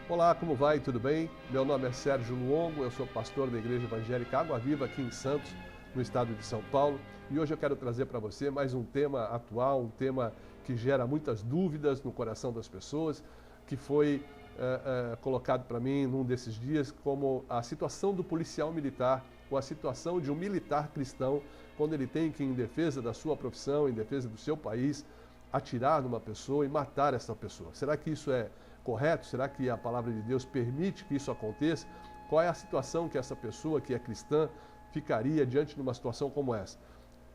Olá, como vai? Tudo bem? Meu nome é Sérgio Luongo, eu sou pastor da Igreja Evangélica Água Viva aqui em Santos, no estado de São Paulo. E hoje eu quero trazer para você mais um tema atual, um tema que gera muitas dúvidas no coração das pessoas, que foi colocado para mim num desses dias como a situação do policial militar, ou a situação de um militar cristão, quando ele tem que, em defesa da sua profissão, em defesa do seu país, atirar numa pessoa e matar essa pessoa. Será que isso é correto? Será que a palavra de Deus permite que isso aconteça? Qual é a situação que essa pessoa que é cristã ficaria diante de uma situação como essa?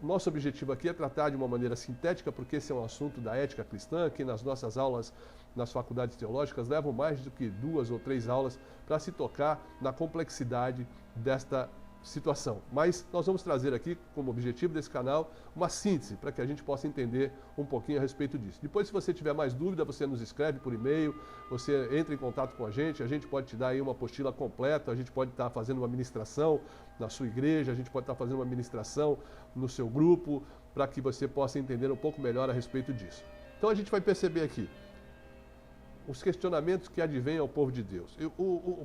Nosso objetivo aqui é tratar de uma maneira sintética, porque esse é um assunto da ética cristã, que nas nossas aulas, nas faculdades teológicas, levam mais do que 2 ou 3 aulas para se tocar na complexidade desta situação. Mas nós vamos trazer aqui, como objetivo desse canal, uma síntese para que a gente possa entender um pouquinho a respeito disso. Depois, se você tiver mais dúvida, você nos escreve por e-mail, você entra em contato com a gente pode te dar aí uma apostila completa, a gente pode estar fazendo uma ministração na sua igreja, a gente pode estar fazendo uma ministração no seu grupo, para que você possa entender um pouco melhor a respeito disso. Então a gente vai perceber aqui os questionamentos que advêm ao povo de Deus.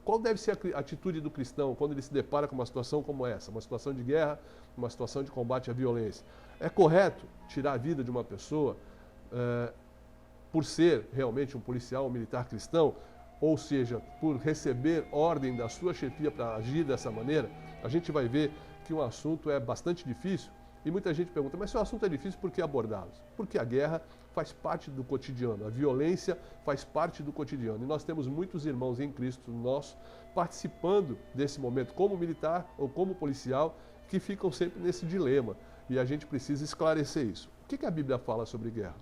Qual deve ser a atitude do cristão quando ele se depara com uma situação como essa, uma situação de guerra, uma situação de combate à violência? É correto tirar a vida de uma pessoa por ser realmente um policial, um militar cristão, ou seja, por receber ordem da sua chefia para agir dessa maneira? A gente vai ver que o assunto é bastante difícil. E muita gente pergunta, mas se o assunto é difícil, por que abordá-los? Porque a guerra faz parte do cotidiano, a violência faz parte do cotidiano. E nós temos muitos irmãos em Cristo nossos participando desse momento, como militar ou como policial, que ficam sempre nesse dilema. E a gente precisa esclarecer isso. O que a Bíblia fala sobre guerra?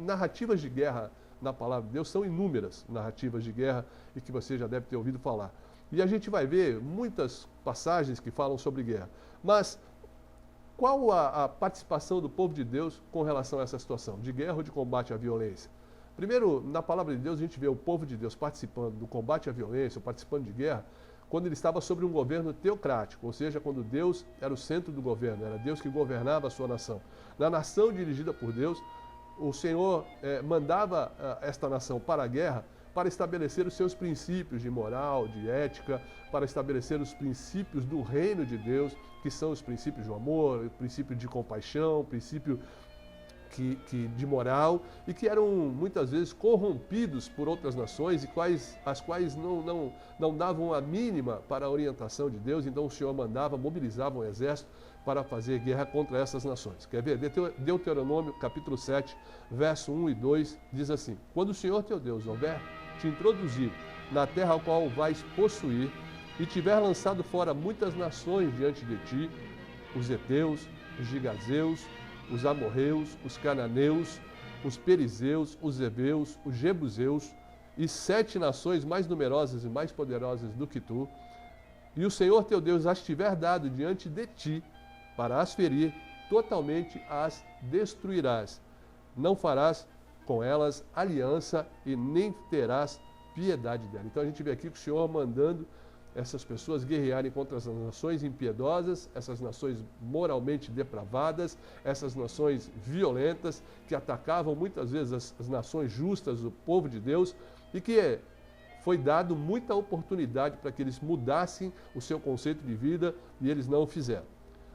Narrativas de guerra na palavra de Deus são inúmeras narrativas de guerra e que você já deve ter ouvido falar. E a gente vai ver muitas passagens que falam sobre guerra. Mas qual a participação do povo de Deus com relação a essa situação, de guerra ou de combate à violência? Primeiro, na palavra de Deus, a gente vê o povo de Deus participando do combate à violência, ou participando de guerra, quando ele estava sobre um governo teocrático, ou seja, quando Deus era o centro do governo, era Deus que governava a sua nação. Na nação dirigida por Deus, o Senhor mandava esta nação para a guerra para estabelecer os seus princípios de moral, de ética, para estabelecer os princípios do reino de Deus, que são os princípios do amor, o princípio de compaixão, o princípio de moral, e que eram muitas vezes corrompidos por outras nações, e as quais não davam a mínima para a orientação de Deus. Então o Senhor mobilizava um exército para fazer guerra contra essas nações. Quer ver? Deuteronômio capítulo 7, verso 1 e 2, diz assim: quando o Senhor teu Deus houver te introduzir na terra ao qual vais possuir, e tiver lançado fora muitas nações diante de ti, os heteus, os gigazeus, os amorreus, os cananeus, os perizeus, os heveus, os jebuseus, e 7 nações mais numerosas e mais poderosas do que tu, e o Senhor teu Deus as tiver dado diante de ti, para as ferir, totalmente as destruirás. Não farás com elas aliança e nem terás piedade dela. Então a gente vê aqui que o Senhor mandando essas pessoas guerrearem contra as nações impiedosas, essas nações moralmente depravadas, essas nações violentas, que atacavam muitas vezes as nações justas, o povo de Deus, e que foi dado muita oportunidade para que eles mudassem o seu conceito de vida, e eles não o fizeram.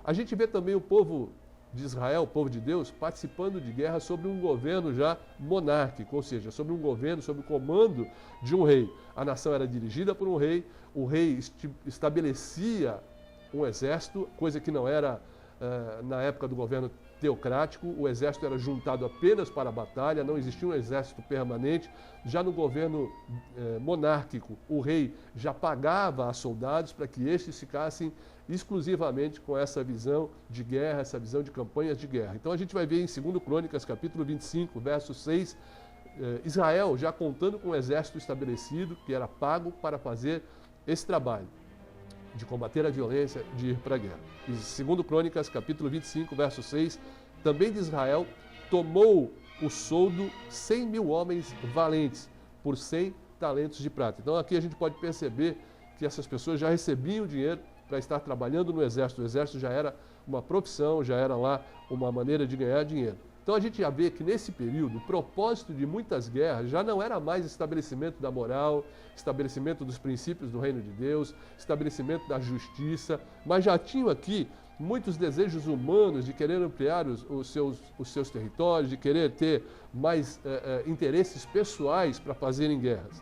A gente vê também o povo de Israel, o povo de Deus, participando de guerra sobre um governo já monárquico, ou seja, sobre um governo, sob o comando de um rei. A nação era dirigida por um rei, o rei estabelecia um exército, coisa que não era na época do governo teocrático. O exército era juntado apenas para a batalha, não existia um exército permanente. Já no governo monárquico, o rei já pagava a soldados para que estes ficassem exclusivamente com essa visão de guerra, essa visão de campanhas de guerra. Então a gente vai ver em 2 Crônicas, capítulo 25, verso 6, Israel já contando com um exército estabelecido, que era pago para fazer esse trabalho de combater a violência, de ir para a guerra. E 2 Crônicas, capítulo 25, verso 6, também de Israel tomou o soldo 100.000 homens valentes por 100 talentos de prata. Então aqui a gente pode perceber que essas pessoas já recebiam dinheiro para estar trabalhando no exército. O exército já era uma profissão, já era lá uma maneira de ganhar dinheiro. Então a gente já vê que nesse período o propósito de muitas guerras já não era mais estabelecimento da moral, estabelecimento dos princípios do reino de Deus, estabelecimento da justiça, mas já tinham aqui muitos desejos humanos de querer ampliar os seus territórios, de querer ter mais interesses pessoais para fazerem guerras.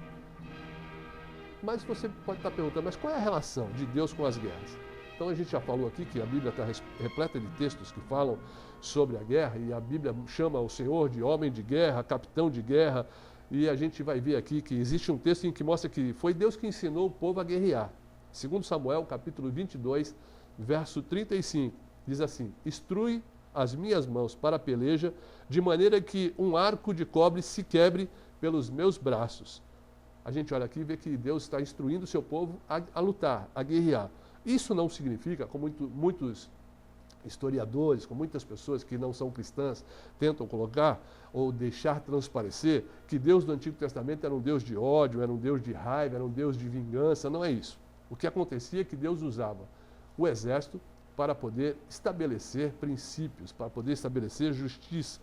Mas você pode estar perguntando, mas qual é a relação de Deus com as guerras? Então a gente já falou aqui que a Bíblia está repleta de textos que falam sobre a guerra, e a Bíblia chama o Senhor de homem de guerra, capitão de guerra, e a gente vai ver aqui que existe um texto em que mostra que foi Deus que ensinou o povo a guerrear. Segundo Samuel, capítulo 22, verso 35, diz assim: instrui as minhas mãos para a peleja, de maneira que um arco de cobre se quebre pelos meus braços. A gente olha aqui e vê que Deus está instruindo o seu povo a lutar, a guerrear. Isso não significa, como muitos historiadores, com muitas pessoas que não são cristãs tentam colocar ou deixar transparecer, que Deus do Antigo Testamento era um Deus de ódio, era um Deus de raiva, era um Deus de vingança. Não é isso. O que acontecia é que Deus usava o exército para poder estabelecer princípios, para poder estabelecer justiça,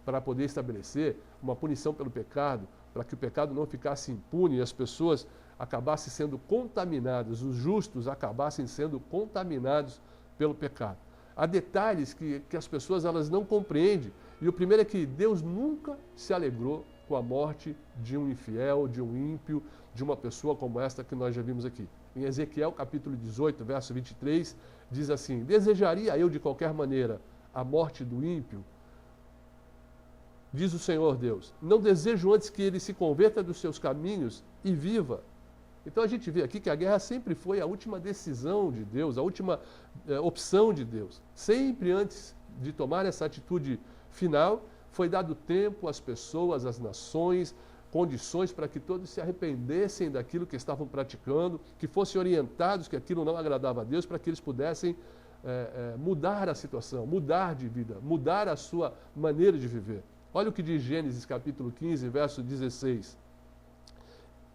para poder estabelecer uma punição pelo pecado, para que o pecado não ficasse impune e as pessoas acabassem sendo contaminadas, os justos acabassem sendo contaminados pelo pecado. Há detalhes que as pessoas elas não compreendem. E o primeiro é que Deus nunca se alegrou com a morte de um infiel, de um ímpio, de uma pessoa como esta que nós já vimos aqui. Em Ezequiel, capítulo 18, verso 23, diz assim: desejaria eu de qualquer maneira a morte do ímpio? Diz o Senhor Deus, não desejo antes que ele se converta dos seus caminhos e viva. Então a gente vê aqui que a guerra sempre foi a última decisão de Deus, a última opção de Deus. Sempre antes de tomar essa atitude final, foi dado tempo às pessoas, às nações, condições para que todos se arrependessem daquilo que estavam praticando, que fossem orientados que aquilo não agradava a Deus, para que eles pudessem mudar a situação, mudar de vida, mudar a sua maneira de viver. Olha o que diz Gênesis capítulo 15, verso 16.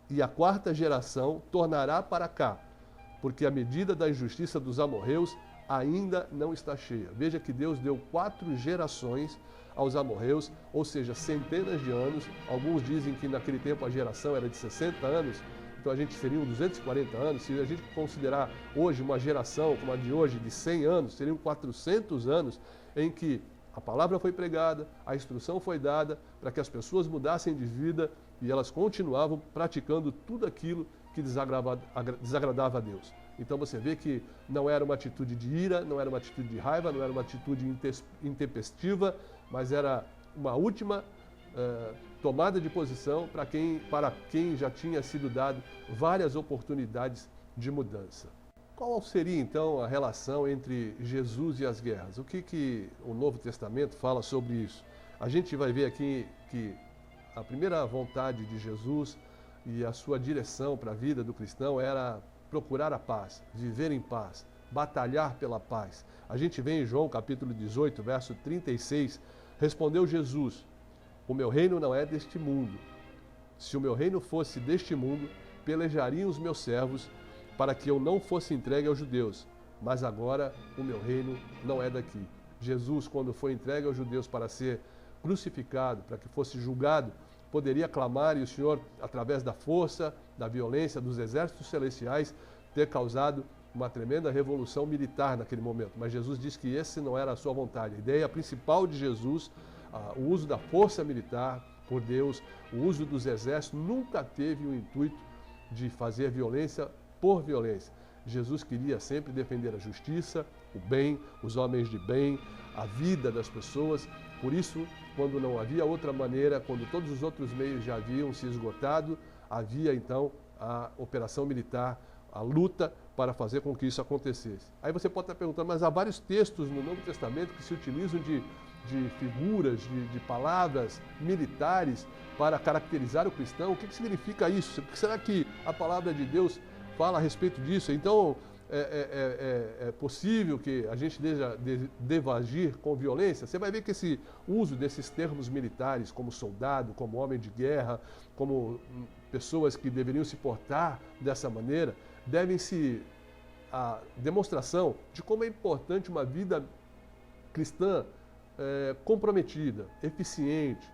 E a quarta geração tornará para cá, porque a medida da injustiça dos amorreus ainda não está cheia. Veja que Deus deu 4 gerações aos amorreus, ou seja, centenas de anos. Alguns dizem que naquele tempo a geração era de 60 anos, então a gente seria 240 anos. Se a gente considerar hoje uma geração como a de hoje, de 100 anos, seriam 400 anos em que a palavra foi pregada, a instrução foi dada para que as pessoas mudassem de vida e elas continuavam praticando tudo aquilo que desagradava a Deus. Então você vê que não era uma atitude de ira, não era uma atitude de raiva, não era uma atitude intempestiva, mas era uma última tomada de posição para quem já tinha sido dado várias oportunidades de mudança. Qual seria então a relação entre Jesus e as guerras? O que o Novo Testamento fala sobre isso? A gente vai ver aqui que a primeira vontade de Jesus e a sua direção para a vida do cristão era procurar a paz, viver em paz, batalhar pela paz. A gente vê em João capítulo 18, verso 36, respondeu Jesus: o meu reino não é deste mundo. Se o meu reino fosse deste mundo, pelejariam os meus servos para que eu não fosse entregue aos judeus. Mas agora o meu reino não é daqui. Jesus, quando foi entregue aos judeus para ser crucificado, para que fosse julgado, poderia clamar e o Senhor, através da força, da violência, dos exércitos celestiais, ter causado uma tremenda revolução militar naquele momento. Mas Jesus disse que esse não era a sua vontade. A ideia principal de Jesus, o uso da força militar por Deus, o uso dos exércitos, nunca teve o intuito de fazer violência por violência. Jesus queria sempre defender a justiça, o bem, os homens de bem, a vida das pessoas. Por isso, quando não havia outra maneira, quando todos os outros meios já haviam se esgotado, havia então a operação militar, a luta para fazer com que isso acontecesse. Aí você pode estar perguntando, mas há vários textos no Novo Testamento que se utilizam de figuras, de palavras militares para caracterizar o cristão. O que significa isso? Será que a palavra de Deus fala a respeito disso? Então, é possível que a gente deva agir com violência? Você vai ver que esse uso desses termos militares, como soldado, como homem de guerra, como pessoas que deveriam se portar dessa maneira, devem-se a demonstração de como é importante uma vida cristã comprometida, eficiente,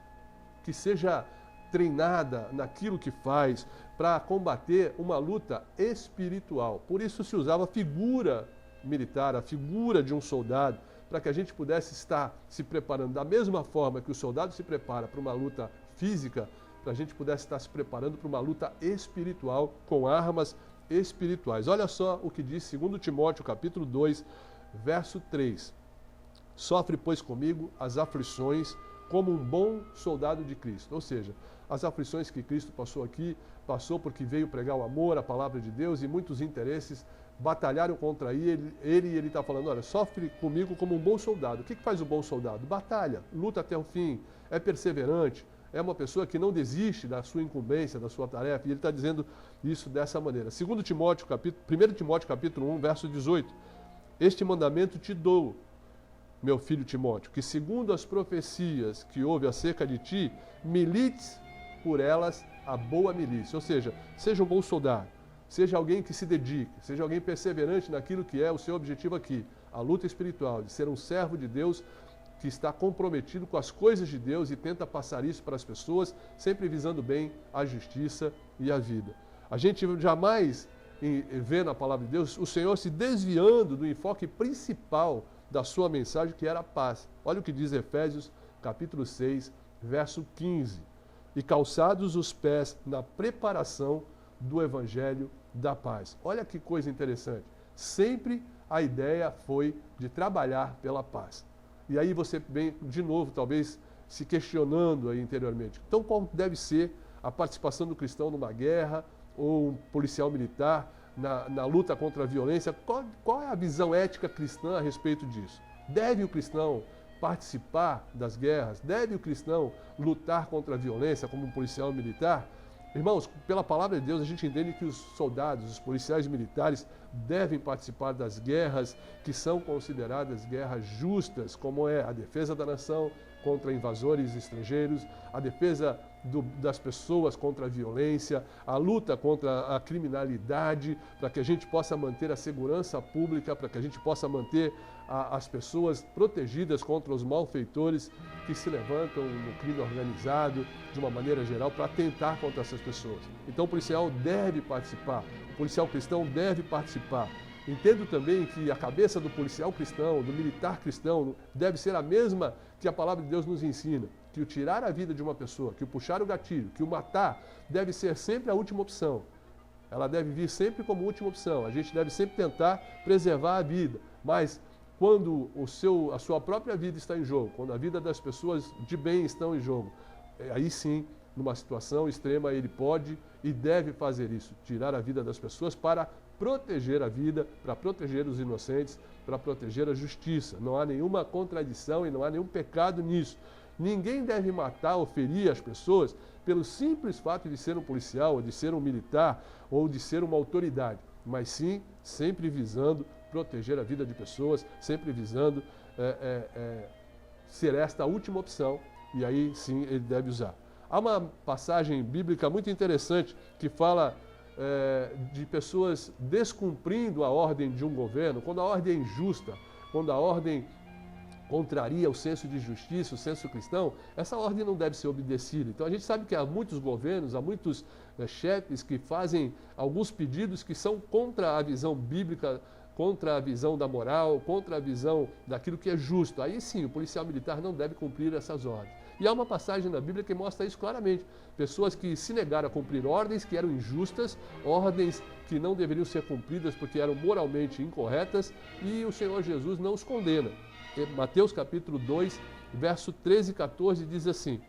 que seja treinada naquilo que faz para combater uma luta espiritual. Por isso se usava a figura militar, a figura de um soldado, para que a gente pudesse estar se preparando da mesma forma que o soldado se prepara para uma luta física, para a gente pudesse estar se preparando para uma luta espiritual com armas espirituais. Olha só o que diz 2 Timóteo capítulo 2, verso 3. Sofre, pois, comigo as aflições como um bom soldado de Cristo. Ou seja, as aflições que Cristo passou aqui, passou porque veio pregar o amor, a palavra de Deus, e muitos interesses batalharam contra ele, e ele está falando, olha, sofre comigo como um bom soldado. O que faz o bom soldado? Batalha, luta até o fim, é perseverante, é uma pessoa que não desiste da sua incumbência, da sua tarefa, e ele está dizendo isso dessa maneira. 1 Timóteo capítulo 1, verso 18. Este mandamento te dou, meu filho Timóteo, que segundo as profecias que houve acerca de ti, milites por elas a boa milícia. Ou seja um bom soldado, seja alguém que se dedique, seja alguém perseverante naquilo que é o seu objetivo aqui, a luta espiritual, de ser um servo de Deus que está comprometido com as coisas de Deus e tenta passar isso para as pessoas, sempre visando bem a justiça e a vida. A gente jamais vê na palavra de Deus o Senhor se desviando do enfoque principal da sua mensagem, que era a paz. Olha o que diz Efésios, capítulo 6, verso 15. E calçados os pés na preparação do evangelho da paz. Olha que coisa interessante. Sempre a ideia foi de trabalhar pela paz. E aí você vem, de novo, talvez, se questionando aí interiormente. Então, qual deve ser a participação do cristão numa guerra, ou um policial militar, na luta contra a violência? Qual é a visão ética cristã a respeito disso? Deve o cristão participar das guerras? Deve o cristão lutar contra a violência como um policial militar? Irmãos, pela palavra de Deus, a gente entende que os soldados, os policiais militares, devem participar das guerras que são consideradas guerras justas, como é a defesa da nação contra invasores estrangeiros, a defesa das pessoas contra a violência, a luta contra a criminalidade, para que a gente possa manter a segurança pública, para que a gente possa manter as pessoas protegidas contra os malfeitores que se levantam no crime organizado, de uma maneira geral, para atentar contra essas pessoas. Então o policial deve participar, o policial cristão deve participar. Entendo também que a cabeça do policial cristão, do militar cristão, deve ser a mesma que a palavra de Deus nos ensina, que o tirar a vida de uma pessoa, que o puxar o gatilho, que o matar, deve ser sempre a última opção. Ela deve vir sempre como última opção. A gente deve sempre tentar preservar a vida, mas quando a sua própria vida está em jogo, quando a vida das pessoas de bem estão em jogo, aí sim, numa situação extrema, ele pode e deve fazer isso, tirar a vida das pessoas para proteger a vida, para proteger os inocentes, para proteger a justiça. Não há nenhuma contradição e não há nenhum pecado nisso. Ninguém deve matar ou ferir as pessoas pelo simples fato de ser um policial, ou de ser um militar, ou de ser uma autoridade, mas sim sempre visando proteger a vida de pessoas, sempre visando ser esta a última opção, e aí sim ele deve usar. Há uma passagem bíblica muito interessante que fala de pessoas descumprindo a ordem de um governo, quando a ordem é injusta, quando a ordem contraria o senso de justiça, o senso cristão, essa ordem não deve ser obedecida. Então a gente sabe que há muitos governos, há muitos chefes que fazem alguns pedidos que são contra a visão bíblica, contra a visão da moral, contra a visão daquilo que é justo. Aí sim, o policial militar não deve cumprir essas ordens. E há uma passagem na Bíblia que mostra isso claramente. Pessoas que se negaram a cumprir ordens que eram injustas, ordens que não deveriam ser cumpridas porque eram moralmente incorretas, e o Senhor Jesus não os condena. Mateus capítulo 2, verso 13 e 14 diz assim: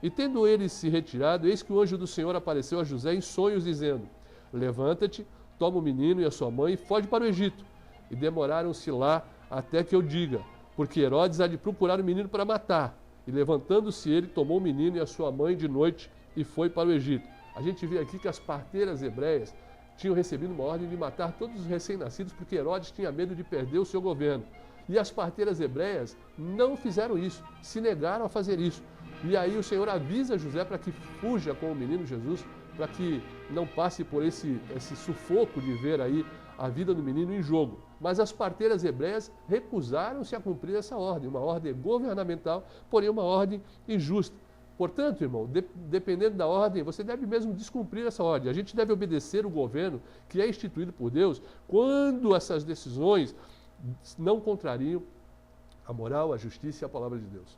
E tendo eles se retirado, eis que o anjo do Senhor apareceu a José em sonhos, dizendo: Levanta-te, toma o menino e a sua mãe e foge para o Egito. E demoraram-se lá até que eu diga, porque Herodes há de procurar o menino para matar. E levantando-se ele, tomou o menino e a sua mãe de noite e foi para o Egito. A gente vê aqui que as parteiras hebreias tinham recebido uma ordem de matar todos os recém-nascidos porque Herodes tinha medo de perder o seu governo. E as parteiras hebreias não fizeram isso, se negaram a fazer isso. E aí o Senhor avisa José para que fuja com o menino Jesus, para que não passe por esse sufoco de ver aí a vida do menino em jogo. Mas as parteiras hebreias recusaram-se a cumprir essa ordem, uma ordem governamental, porém uma ordem injusta. Portanto, irmão, dependendo da ordem, você deve mesmo descumprir essa ordem. A gente deve obedecer o governo que é instituído por Deus quando essas decisões não contrariam a moral, a justiça e a palavra de Deus.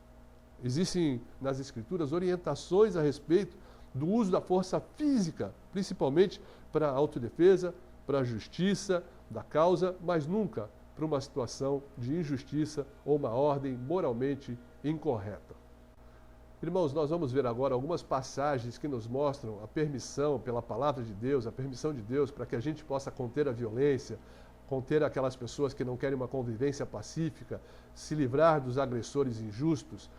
Existem nas Escrituras orientações a respeito do uso da força física, principalmente para a autodefesa, para a justiça da causa, mas nunca para uma situação de injustiça ou uma ordem moralmente incorreta. Irmãos, nós vamos ver agora algumas passagens que nos mostram a permissão pela palavra de Deus, a permissão de Deus para que a gente possa conter a violência, conter aquelas pessoas que não querem uma convivência pacífica, se livrar dos agressores injustos,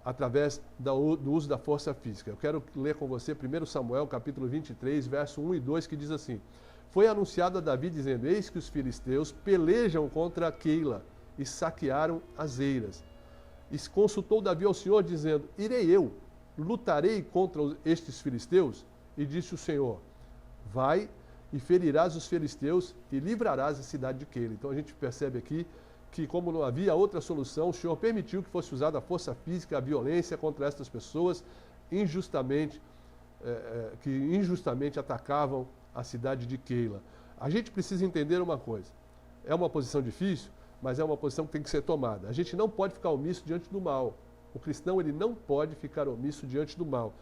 através do uso da força física. Eu quero ler com você 1 Samuel, capítulo 23, verso 1 e 2, que diz assim: Foi anunciado a Davi, dizendo: Eis que os filisteus pelejam contra Keila e saquearam as eiras. E consultou Davi ao Senhor, dizendo: Irei eu, lutarei contra estes filisteus? E disse o Senhor: Vai e ferirás os filisteus e livrarás a cidade de Keila. Então a gente percebe aqui que, como não havia outra solução, o Senhor permitiu que fosse usada a força física, a violência contra estas pessoas que injustamente atacavam a cidade de Keila. A gente precisa entender uma coisa: é uma posição difícil, mas é uma posição que tem que ser tomada. A gente não pode ficar omisso diante do mal. O cristão, ele não pode ficar omisso diante do mal.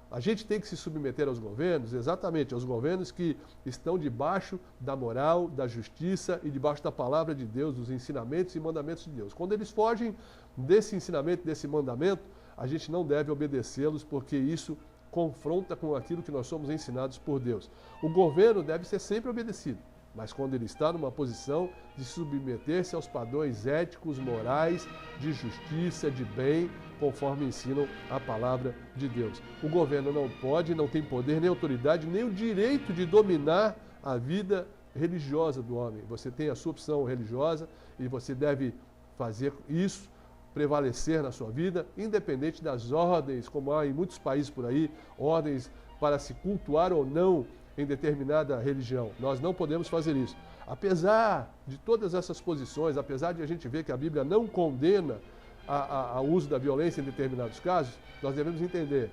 A gente tem que se submeter aos governos, exatamente, aos governos que estão debaixo da moral, da justiça e debaixo da palavra de Deus, dos ensinamentos e mandamentos de Deus. Quando eles fogem desse ensinamento, desse mandamento, a gente não deve obedecê-los, porque isso confronta com aquilo que nós somos ensinados por Deus. O governo deve ser sempre obedecido, mas quando ele está numa posição de submeter-se aos padrões éticos, morais, de justiça, de bem, conforme ensinam a palavra de Deus. O governo não pode, não tem poder, nem autoridade, nem o direito de dominar a vida religiosa do homem. Você tem a sua opção religiosa e você deve fazer isso prevalecer na sua vida, independente das ordens, como há em muitos países por aí, ordens para se cultuar ou não em determinada religião. Nós não podemos fazer isso. Apesar de todas essas posições, apesar de a gente ver que a Bíblia não condena o uso da violência em determinados casos, nós devemos entender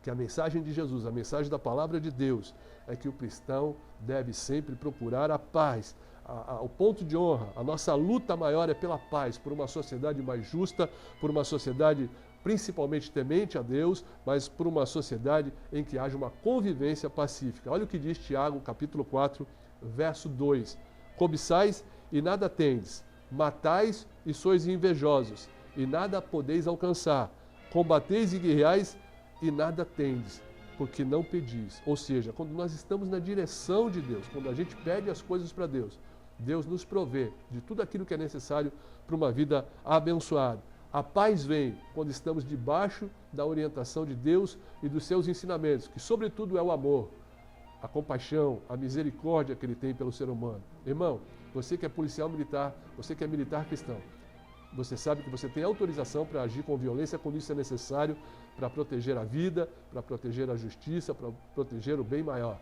que a mensagem de Jesus, a mensagem da palavra de Deus, é que o cristão deve sempre procurar a paz. O ponto de honra, a nossa luta maior é pela paz, por uma sociedade mais justa, por uma sociedade principalmente temente a Deus, mas por uma sociedade em que haja uma convivência pacífica. Olha o que diz Tiago, capítulo 4, verso 2. Cobiçais e nada tendes, matais e sois invejosos, e nada podeis alcançar. Combateis e guerreais e nada tendes, porque não pedis. Ou seja, quando nós estamos na direção de Deus, quando a gente pede as coisas para Deus, Deus nos provê de tudo aquilo que é necessário para uma vida abençoada. A paz vem quando estamos debaixo da orientação de Deus e dos seus ensinamentos, que sobretudo é o amor, a compaixão, a misericórdia que Ele tem pelo ser humano. Irmão, você que é policial militar, você que é militar cristão, você sabe que você tem autorização para agir com violência quando isso é necessário para proteger a vida, para proteger a justiça, para proteger o bem maior.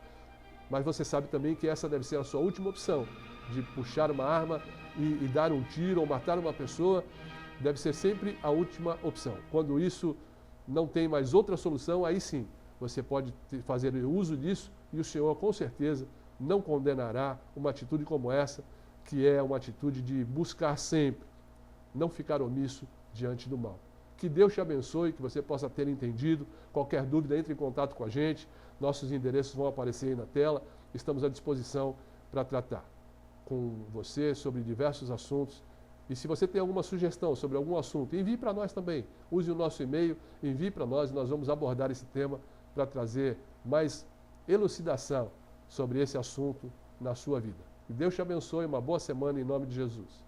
Mas você sabe também que essa deve ser a sua última opção, de puxar uma arma e dar um tiro ou matar uma pessoa, deve ser sempre a última opção. Quando isso não tem mais outra solução, aí sim, você pode fazer uso disso e o Senhor, com certeza, não condenará uma atitude como essa, que é uma atitude de buscar sempre, não ficar omisso diante do mal. Que Deus te abençoe, que você possa ter entendido. Qualquer dúvida, entre em contato com a gente. Nossos endereços vão aparecer aí na tela. Estamos à disposição para tratar com você sobre diversos assuntos. E se você tem alguma sugestão sobre algum assunto, envie para nós também. Use o nosso e-mail, envie para nós e nós vamos abordar esse tema para trazer mais elucidação sobre esse assunto na sua vida. Que Deus te abençoe, uma boa semana em nome de Jesus.